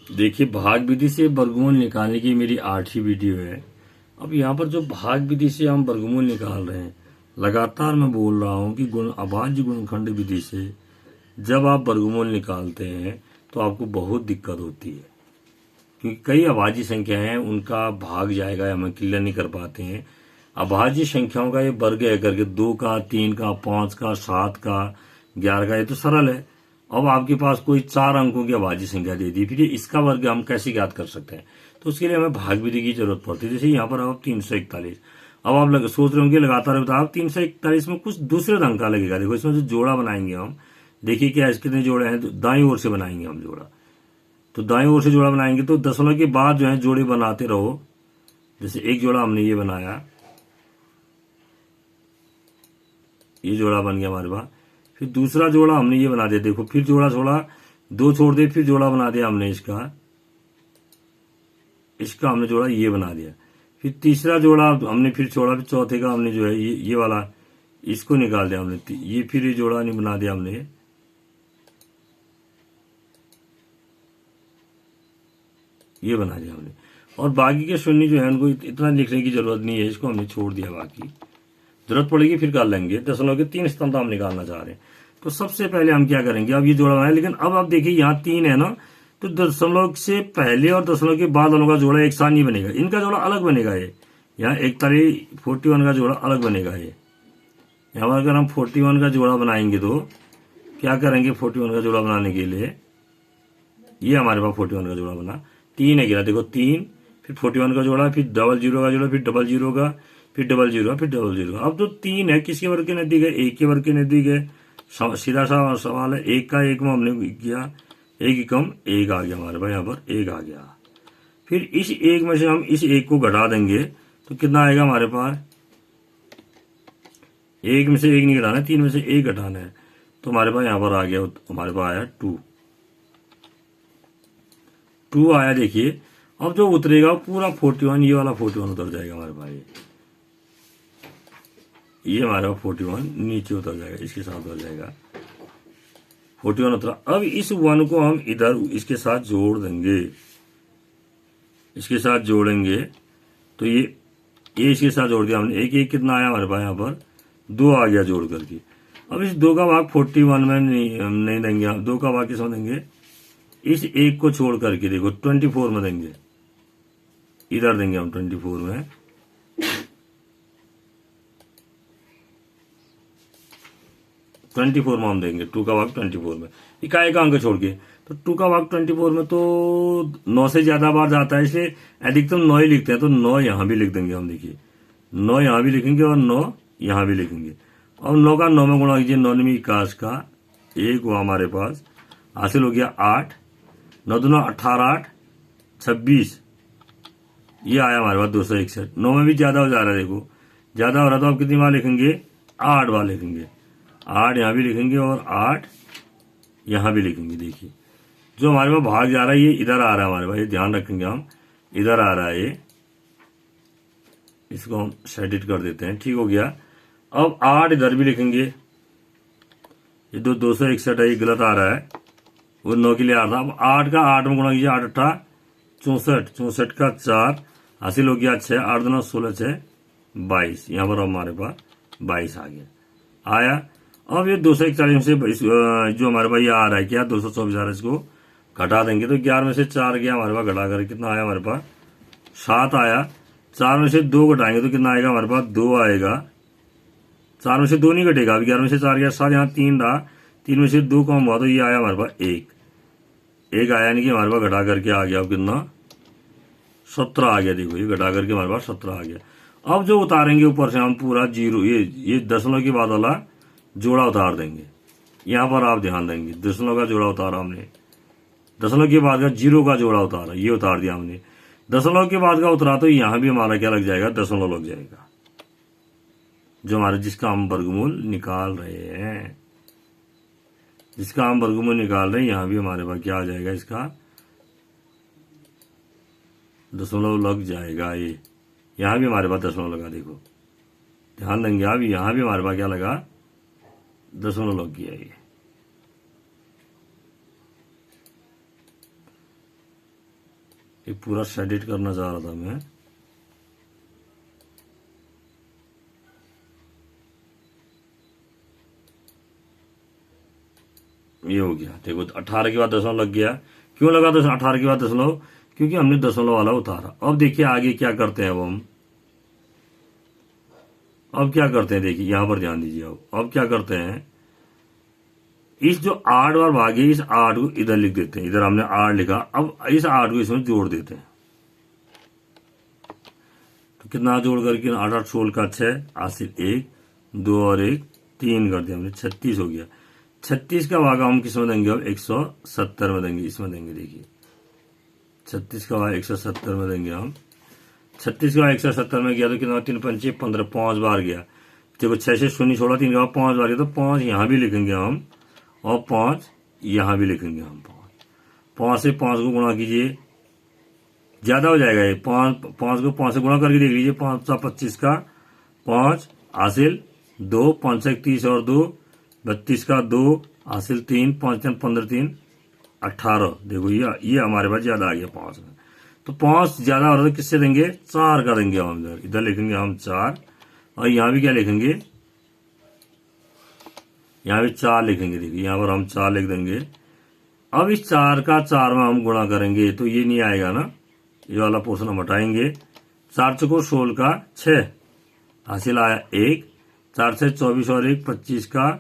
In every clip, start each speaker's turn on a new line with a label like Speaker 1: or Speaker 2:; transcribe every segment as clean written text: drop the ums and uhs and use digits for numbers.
Speaker 1: देखिए, भाग विधि से वर्गमूल निकालने की मेरी 8वीं वीडियो है। अब यहाँ पर जो भाग विधि से हम वर्गमूल निकाल रहे हैं, लगातार मैं बोल रहा हूँ कि अभाज्य गुणनखंड विधि से जब आप वर्गमूल निकालते हैं तो आपको बहुत दिक्कत होती है, क्योंकि कई अभाज्य संख्या हैं, उनका भाग जाएगा, हम क्लियर नहीं कर पाते हैं। अभाज्य संख्याओं का ये वर्ग है करके 2 का, 3 का, 5 का, 7 का, 11 का, ये तो सरल है। अब आपके पास कोई 4 अंकों की अभाज्य संख्या दे दी, फिर इसका वर्ग हम कैसे ज्ञात कर सकते हैं? तो उसके लिए हमें भाग विधि की जरूरत पड़ती है। जैसे यहाँ पर अब 341, अब आप सोच रहे होंगे लगातार बताओ, आप 341 में कुछ दूसरे ढंग का लगेगा। देखो इसमें जो जोड़ा बनाएंगे हम, देखिए क्या कितने जोड़े हैं, तो दाईं ओर से बनाएंगे हम जोड़ा। तो दाईं ओर से जोड़ा बनाएंगे तो दशमलव के बाद जो है जोड़े बनाते रहो। जैसे एक जोड़ा हमने ये बनाया, ये जोड़ा बन गया हमारे पास। फिर दूसरा जोड़ा हमने ये बना दिया, देखो फिर जोड़ा छोड़ा, 2 छोड़ दे, फिर जोड़ा बना दिया हमने इसका हमने जोड़ा ये बना दिया। फिर तीसरा जोड़ा हमने फिर छोड़ा, फिर चौथे का हमने जो है ये वाला इसको निकाल दिया हमने, ये फिर ये जोड़ा नहीं बना दिया हमने, ये बना दिया हमने। और बाकी के शून्य जो है उनको इतना लिखने की जरूरत नहीं है, इसको हमने छोड़ दिया, बाकी जरूरत पड़ेगी फिर कर लेंगे। दशमलव के 3 स्तंभ हम निकालना चाह रहे हैं, तो सबसे पहले हम क्या करेंगे, अब ये जोड़ा बनाए, लेकिन अब आप देखिए यहाँ 3 है ना, तो दशमलव से पहले और दशमलव के बाद वालों का जोड़ा एक साथ नहीं बनेगा, इनका जोड़ा अलग बनेगा। ये यहाँ 41 का जोड़ा अलग बनेगा। ये यहाँ पर अगर हम 41 का जोड़ा बनाएंगे तो क्या करेंगे, 41 का जोड़ा बनाने के लिए ये हमारे पास 41 का जोड़ा बना, 3 है गिरा, देखो 3, फिर 41 का जोड़ा, फिर 00 का जोड़ा, फिर 00 का, फिर 00, फिर 00। अब तो 3 है, किसके वर्ग के नजदीक है, 1 के वर्ग के नजदीक है। सीधा सा सवाल है, 1 का 1 में हमने किया, 1 कम 1 आ गया हमारे पास, यहाँ पर 1 आ गया। फिर इस 1 में से हम इस 1 को घटा देंगे तो कितना आएगा हमारे पास, 1 में से 1 नहीं घटाना है, 3 में से 1 घटाना है, तो हमारे पास यहाँ पर आ गया, हमारे पास आया 2 आया। देखिए अब जो उतरेगा पूरा 41, ये वाला 41 उतर जाएगा हमारे पास, ये हमारा 41 नीचे उतर जाएगा, इसके साथ उतर जाएगा, 41 उतरा। अब इस 1 को हम इधर इसके साथ जोड़ देंगे, इसके साथ जोड़ेंगे तो ये इसके साथ जोड़ दिया हमने, 1 कितना आया हमारे पास, यहाँ पर 2 आ गया जोड़ करके। अब इस 2 का भाग 41 में नहीं देंगे, 2 का भाग किसमें देंगे, इस 1 को छोड़ करके देखो 24 में देंगे, इधर देंगे हम 24 में, 24 में हम देंगे 2 का भाग 24 में, इकाई का अंक छोड़ के। तो 2 का भाग 24 में तो 9 से ज्यादा बार जाता है, इसलिए अधिकतम 9 ही लिखते हैं, तो 9 यहां भी लिख देंगे हम। देखिए 9 यहां भी लिखेंगे और 9 यहां भी लिखेंगे, और 9 का 9 में गुणा कीजिए, 9 में 21 का 1 हुआ हमारे पास, हासिल हो गया 8, 9 दूना 18, 8 26, ये आया हमारे पास 261। 9 में भी ज्यादा हो जा रहा है, देखो ज्यादा हो रहा, तो आप कितनी बार लिखेंगे, 8 बार लिखेंगे, 8 यहां भी लिखेंगे और 8 यहां भी लिखेंगे। देखिए जो हमारे पास भाग जा रहा है ये इधर आ रहा है हमारे पास, ये ध्यान रखेंगे हम, इधर आ रहा है ये, इसको हम सेडिट कर देते हैं, ठीक हो गया। अब 8 इधर भी लिखेंगे, ये 261 है, ये गलत आ रहा है, वो 9 के लिए आ रहा था। अब 8 का 8 में गुणा कीजिए, 8 8 64, 64 का 4 हासिल हो गया 6, 8 2 16 6 22, यहाँ पर हमारे पास 22 आ गया आया। अब ये 241 से जो हमारे पास ये आ रहा है क्या, 224 आ रहा है, इसको घटा देंगे तो 11 में से 4 गया हमारे पास, घटा कर कितना आया हमारे पास, 7 आया। 4 में से 2 घटाएंगे तो कितना आएगा हमारे पास, 2 आएगा। 4 में से 2 नहीं घटेगा, अब 11 में से 4 गया 7, यहाँ 3 रहा, 3 में से 2 कम हुआ तो ये आया हमारे पास 1 आया, यानी कि हमारे पास घटा करके आ गया, अब कितना 17 आ गया। देखो ये घटा करके हमारे पास 17 आ गया। अब जो उतारेंगे ऊपर से हम पूरा जीरो, ये दशमलव के बाद वाला जोड़ा उतार देंगे, यहां पर आप ध्यान देंगे, दशमलव का जोड़ा उतारा हमने, दशमलव के बाद का 0 का जोड़ा उतारा, ये उतार दिया हमने, दशमलव के बाद का उतरा, तो यहां भी हमारा क्या लग जाएगा, दशमलव लग जाएगा, जो हमारे जिसका हम वर्गमूल निकाल रहे हैं, जिसका हम वर्गमूल निकाल रहे हैं, यहां भी हमारे पास क्या आ जाएगा, इसका दशमलव लग जाएगा। ये यहां भी हमारे पास दशमलव लगा, देखो ध्यान देंगे आप, यहां भी हमारे पास क्या लगा, दशमलव लग गया। ये ये पूरा एडिट करना चाह रहा था मैं। ये हो गया, देखो 18 के बाद दशमलव लग गया। क्यों लगा 18 के बाद दशमलव? क्योंकि हमने दशमलव वाला उतारा। अब देखिए आगे क्या करते हैं। अब क्या करते हैं, देखिए यहां पर ध्यान दीजिए। अब क्या करते हैं, इस जो 8 बार भागे, इस 8 को इधर लिख देते हैं। इधर हमने 8 लिखा, अब इस 8 को इसमें जोड़ देते हैं। तो कितना जोड़ करके 8 8 16 का 6 हासिल 1 2 और 1 3 कर दिया हमने, 36 हो गया। 36 का भागा हम किस में देंगे? अब 170 में देंगे, इसमें देंगे। देखिए 36 का भागा 170 में देंगे हम। 36 का 170 में गया तो कितना? 3 पंचे 15, 5 बार गया। देखो 6 से शून्य छोड़ा, 3 का 5 बार गया, तो 5 यहां भी लिखेंगे हम और 5 यहां भी लिखेंगे हम। 5 से 5 को गुणा कीजिए, ज्यादा हो जाएगा ये। 5 को 5 से गुणा करके देख लीजिए। 5 25 का 5 हासिल 2, 5 से 30 और 2 32 का 2 हासिल 3, 5 3 15 3 18। देखो ये हमारे पास ज्यादा आ गया 5 में। तो 5 ज्यादा हो रहा है तो किससे देंगे? 4 का देंगे हम। इधर लिखेंगे हम 4 और यहां भी क्या लिखेंगे? यहां भी 4 लिखेंगे। देखिए यहां पर हम 4 लिख देंगे। अब इस 4 का 4 में हम गुणा करेंगे तो ये नहीं आएगा ना, ये वाला पोर्शन हम हटाएंगे। 4 चौको 16 का 6 हासिल आया 1, 4 से 24 और 1 25 का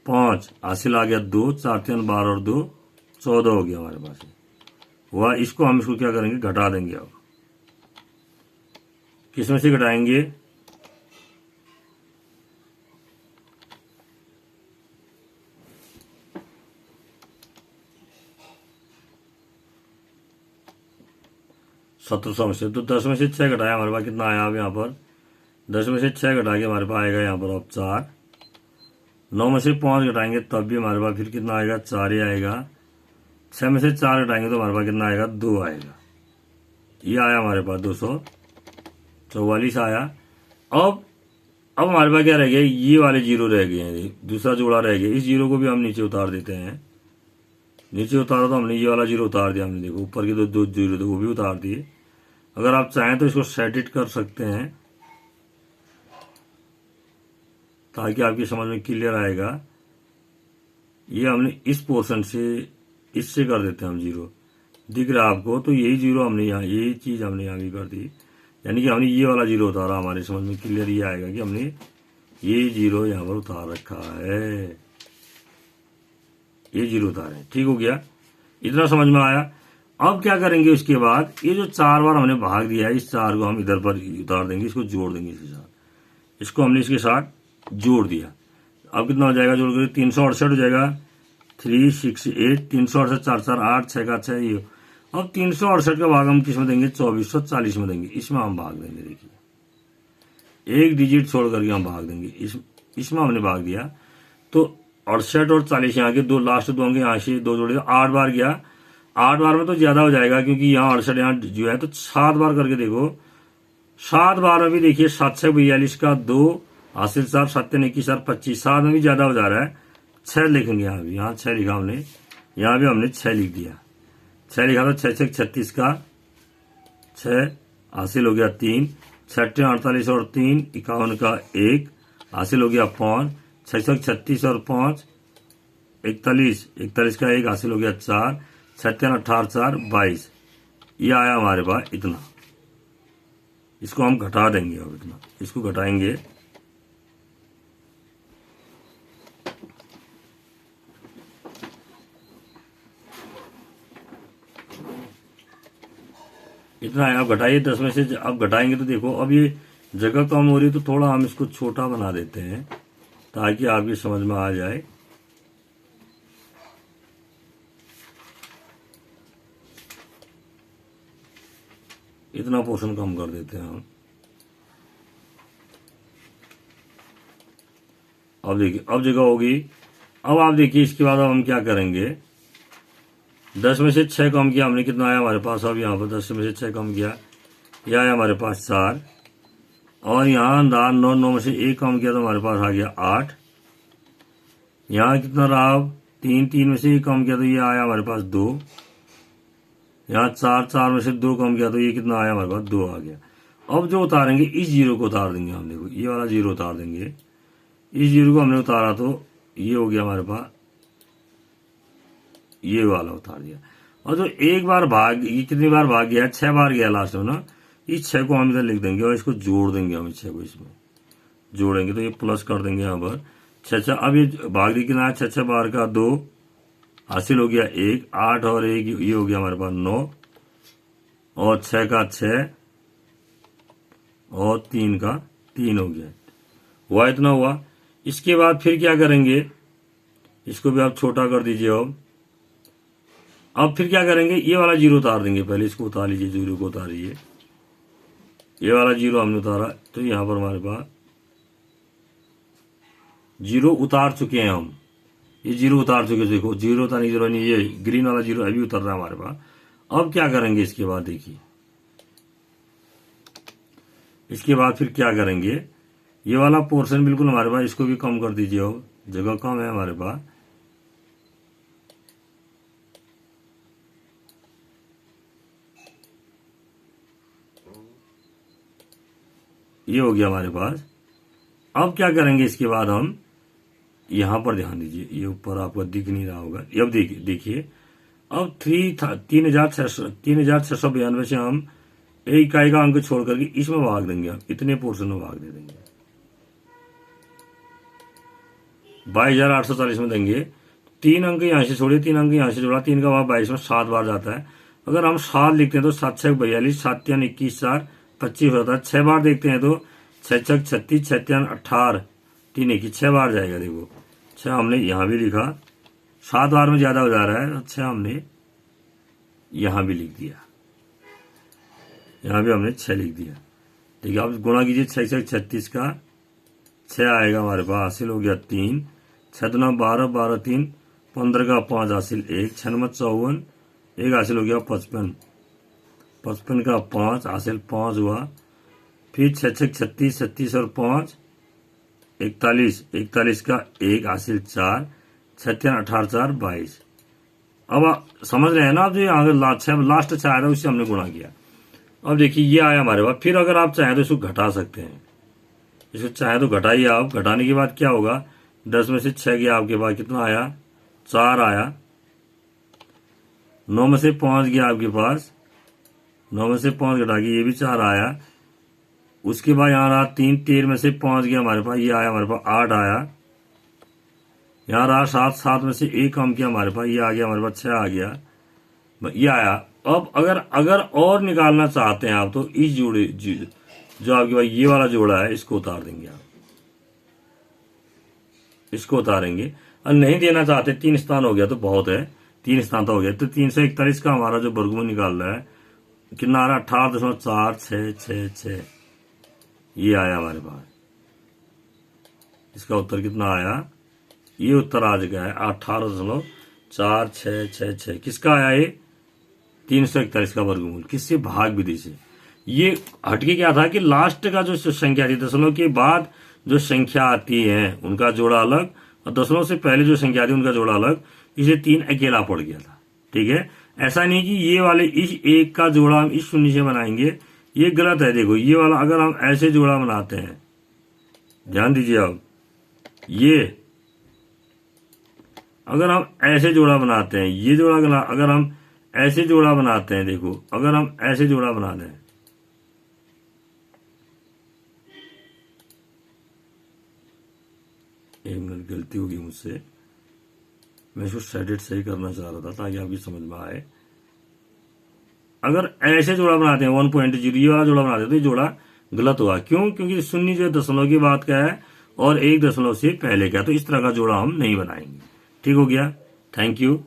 Speaker 1: 5 हासिल आ गया 2, 4 3 12 और 2 14 हो गया हमारे पास हुआ। इसको हम इसको क्या करेंगे? घटा देंगे। अब किसमें से घटाएंगे? सत्रह में से। तो 10 में से 6 घटाया, हमारे पास कितना आया? अब यहाँ पर 10 में से 6 घटा के हमारे पास आएगा यहाँ पर अब 4। 9 में से 5 घटाएंगे तब भी हमारे पास फिर कितना आएगा? 4 ही आएगा। 6 में से 4 घटाएंगे तो हमारे पास कितना आएगा? 2 आएगा। ये आया हमारे पास 244 आया। अब हमारे पास क्या रह गया? ये वाले जीरो रह गए हैं, दूसरा जोड़ा रह गया। इस जीरो को भी हम नीचे उतार देते हैं। नीचे उतारा तो हमने ये वाला जीरो उतार दिया हमने। देखो ऊपर के दो जीरो थे वो भी उतार दिए। अगर आप चाहें तो इसको सेट कर सकते हैं ताकि आपकी समझ में क्लियर आएगा। ये हमने इस पोर्शन से इससे कर देते हैं हम जीरो। दिख रहा है आपको? तो यही जीरो हमने यहाँ, यही चीज हमने यहाँ भी कर दी। यानी कि हमने ये वाला जीरो उतारा। हमारे समझ में क्लियर ये आएगा कि हमने ये जीरो यहाँ पर उतार रखा है। ये जीरो उतारे, ठीक हो गया? इतना समझ में आया? अब क्या करेंगे उसके बाद? ये जो 4 बार हमने भाग दिया है, इस 4 को हम इधर पर उतार देंगे, इसको जोड़ देंगे इसके साथ। इसको हमने इसके साथ जोड़ दिया। अब कितना हो जाएगा जोड़ कर? 368 हो जाएगा। 368 368 4 4 8 6 का 6 ये। अब 368 का भाग हम किसमें देंगे? 2440 में देंगे। इसमें हम भाग देंगे। देखिए एक डिजिट छोड़ करके हम भाग देंगे। इसमें हमने भाग दिया तो 68 और 40 यहाँ के दो लास्ट दो होंगे, यहाँ से 2 जोड़े 8 बार गया। 8 बार में तो ज्यादा हो जाएगा क्योंकि यहाँ 68 यहाँ जो है, तो 7 बार करके देखो। 7 बार में भी देखिए 7 6 42 का 2 हासिल 7 7 21 7 25। 7 में भी ज्यादा हो जा रहा है। 6 लिखेंगे यहाँ भी। यहाँ 6 लिखा हमने, यहाँ भी हमने 6 लिख दिया। 6 लिखा था। 6 6 36 का 6 हासिल हो गया 3, 6 48 और 3 51 का 1 हासिल हो गया 5, 6 36 और 5 41 41 का 1 हासिल हो गया 4, 6 18 4 22। ये आया हमारे पास इतना। इसको हम घटा देंगे। अब इतना इसको घटाएंगे। इतना है। अब घटाइए 10 में से। अब घटाएंगे तो देखो अब ये जगह कम हो रही है तो थोड़ा हम इसको छोटा बना देते हैं ताकि आपकी समझ में आ जाए। इतना पोर्शन कम कर देते हैं हम। अब देखिए अब जगह होगी। अब आप देखिए इसके बाद अब हम क्या करेंगे? 10 में से 6 कम किया हमने, कितना आया हमारे पास? अब यहाँ पर 10 में से 6 कम किया, यह आया हमारे पास 4। और यहाँ 9 9 में से 1 कम किया तो हमारे पास आ गया 8। यहाँ कितना रहा? अब 3 3 में से 1 कम किया तो ये आया हमारे पास 2। यहाँ 4, 4 में से 2 कम किया तो ये कितना आया हमारे पास, 2 आ गया। अब जो उतारेंगे इस जीरो को उतार देंगे हम, देखो ये वाला जीरो उतार देंगे, इस जीरो को हमने उतारा तो ये हो गया हमारे पास, ये वाला उतार दिया। और जो एक बार भाग, ये कितनी बार भाग गया, 6 बार गया लास्ट में ना, इस 6 को हम इधर लिख देंगे और इसको जोड़ देंगे हम, इस 6 को इसमें जोड़ेंगे तो ये प्लस कर देंगे यहाँ पर 6, अब ये भाग दी कितना है, 6 बार का 2 हासिल हो गया 1, 8 और 1 ये हो गया हमारे पास 9 और 6 का 6 और 3 का 3 हो गया, हुआ इतना हुआ। इसके बाद फिर क्या करेंगे, इसको भी आप छोटा कर दीजिए। अब फिर क्या करेंगे, ये वाला जीरो उतार देंगे, पहले इसको उतार लीजिए, जीरो को उतारिए, ये वाला जीरो हमने उतारा तो यहां पर हमारे पास जीरो उतार चुके हैं हम, ये जीरो उतार चुके, देखो जीरो उतारने की जरूरत नहीं, ये ग्रीन वाला जीरो अभी उतर रहा है हमारे पास। अब क्या करेंगे इसके बाद, देखिए इसके बाद फिर क्या करेंगे, ये वाला पोर्शन बिल्कुल हमारे पास, इसको भी कम कर दीजिए, अब जगह कम है हमारे पास। ये हो गया हमारे पास। अब क्या करेंगे इसके बाद हम, यहां पर ध्यान दीजिए, ये ऊपर आपको दिख नहीं रहा होगा, अब देखिए अब 3692 से हम एक इकाई का अंक छोड़ करके इसमें भाग देंगे, हम इतने पोर्शन में भाग दे देंगे, 22,840 में देंगे। 3 अंक यहां से छोड़िए, 3 अंक यहां से जोड़ा, 3 का भाग 22 में 7 बार जाता है। अगर हम 7 लिखते हैं तो 7 6 42, 7 3 21, 4 25 होता है। 6 बार देखते हैं तो 6 6 36, 6 3 18, 3 21, 6 बार जाएगा। देखो 6 हमने यहां भी लिखा, 7 बार में ज्यादा हो जा रहा है, 6 हमने यहां भी लिख दिया, यहां भी हमने 6 लिख दिया। ठीक है, अब गुणा कीजिए, 6 6 36 का 6 आएगा हमारे पास, हासिल हो गया 3, 6 2 12, 12 3 15 का 5 हासिल 1, 6 9 54, 1 हासिल हो गया 55, 55 का 5 हासिल 5 हुआ। फिर 6 6 36, 36 और 5 41, 41 का 1 हासिल 4, 6 3 18 4 22। अब समझ रहे हैं ना आप, जो आगे लास्ट 6 आया था उससे हमने गुणा किया। अब देखिए ये आया हमारे पास। फिर अगर आप चाहें तो इसको घटा सकते हैं, इसको चाहे तो घटाइए आप। घटाने के बाद क्या होगा, 10 में से 6 गया आपके पास, कितना आया, 4 आया। 9 में से 5 गया आपके पास, 9 में से 5 घटा के ये भी 4 आया। उसके बाद यहाँ रहा 3, 13 में से 5 गया हमारे पास, ये आया हमारे पास 8 आया। यहाँ रहा 7, 7 में से 1 कम किया हमारे पास, ये आ गया हमारे पास 6 आ गया, ये आया। अब अगर और निकालना चाहते हैं आप तो इस जोड़े जो आपके पास ये वाला जोड़ा है इसको उतार देंगे आप, इसको उतारेंगे। और नहीं देना चाहते, 3 स्थान हो गया तो बहुत है, 3 स्थान तो हो गया, तो 341 का हमारा जो वर्गमूल निकाल रहा है कितना आ रहा है, 18.466, ये आया हमारे पास। इसका उत्तर कितना आया, ये उत्तर आ चुका है 18.4666। किसका आया ये, 341 का वर्गमूल, किससे, भाग विधि से। ये हटके क्या था कि लास्ट का जो संख्या थी, दशमलव के बाद जो संख्या आती है उनका जोड़ा अलग, और दशमलव से पहले जो संख्या आती है उनका जोड़ा अलग, इसे 3 अकेला पड़ गया था। ठीक है, ऐसा नहीं कि ये वाले इस 1 का जोड़ा हम इस 0 से बनाएंगे, ये गलत है। देखो ये वाला अगर हम ऐसे जोड़ा बनाते हैं, ध्यान दीजिए अब, ये अगर हम ऐसे जोड़ा बनाते हैं, ये जोड़ा अगर हम ऐसे जोड़ा बनाते हैं, देखो अगर हम ऐसे जोड़ा बना दें, एक मिनट गलती होगी मुझसे, मैं इसको सेट सही करना चाह रहा था ताकि आपकी समझ में आए। अगर ऐसे जोड़ा बनाते हैं 1.0, ये वाला जोड़ा बनाते हैं तो ये जोड़ा गलत हुआ। क्यों, क्योंकि 0 जो दशमलव की बात का है और 1 दशमलव से पहले का, तो इस तरह का जोड़ा हम नहीं बनाएंगे। ठीक हो गया, थैंक यू।